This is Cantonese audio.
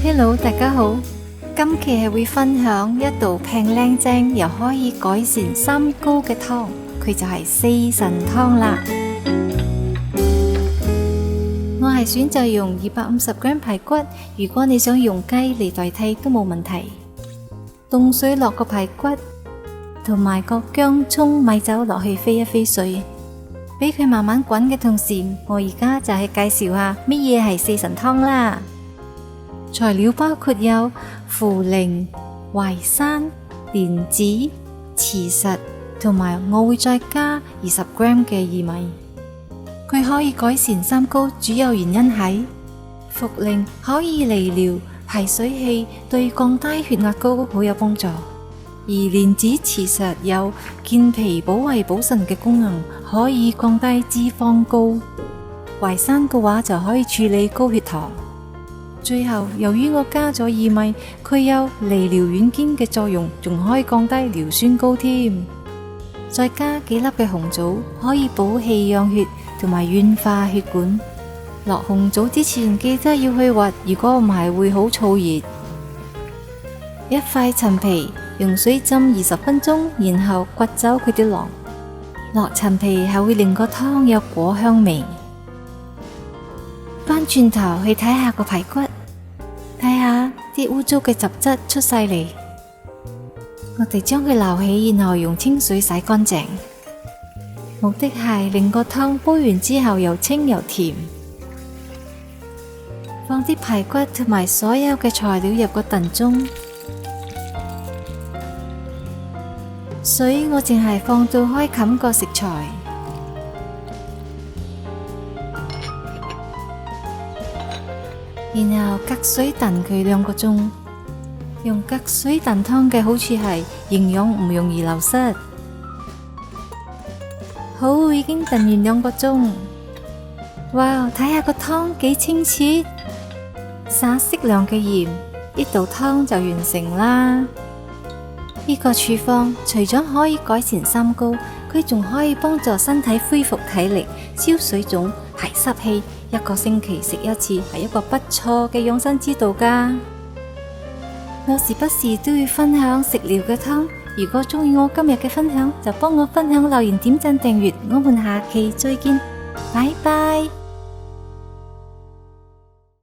Hello，大家好，今期係會分享一道平靚正又可以改善三高嘅湯，佢就係四神湯啦。我係選擇用250g排骨，如果你想用雞嚟代替都冇問題。凍水落個排骨，同埋個薑蔥米酒落去飛一飛水，俾佢慢慢滾嘅同時，我而家就係介紹下乜嘢係四神湯啦。材料包括有茯苓、淮山、蓮子、芡實，同埋我會再加20g嘅薏米。佢可以改善三高，主要原因係茯苓可以利尿排水氣，對降低血壓高好有幫助；而蓮子、芡實有健脾補胃補腎嘅功能，可以降低脂肪高；淮山嘅話就可以處理高血糖。最後，由於我加咗薏米，佢有利尿軟堅嘅作用，仲可以降低尿酸高添。再加幾粒嘅紅棗，可以補氣養血同埋軟化血管。落紅棗之前記得要去核，如果唔係會好燥熱。一塊陳皮用水浸20分鐘，然後刮走佢啲囊。落陳皮係會令個湯有果香味。翻轉頭去睇下個排骨，睇下啲污糟嘅雜質出晒嚟。我哋將佢撈起，然後用清水洗乾淨，目的係令個湯煲完之後又清又甜。放啲排骨同埋所有嘅材料入個燉盅，水我淨係放到開冚個食材。然後隔水燉佢2個鐘。用隔水燉湯嘅好處係營養唔容易流失。好，已經燉完2個鐘。哇，睇下個湯幾清澈，撒適量嘅鹽，呢道湯就完成啦。呢個處方除咗可以改善三高，佢仲可以幫助身體恢復體力、消水腫、排濕氣。1個星期食1次係一個不錯嘅養生之道㗎。我時不時都會分享食療嘅湯，如果鍾意我今日嘅分享，就幫我分享、留言、點讚、訂閱。我們下期再見，拜拜。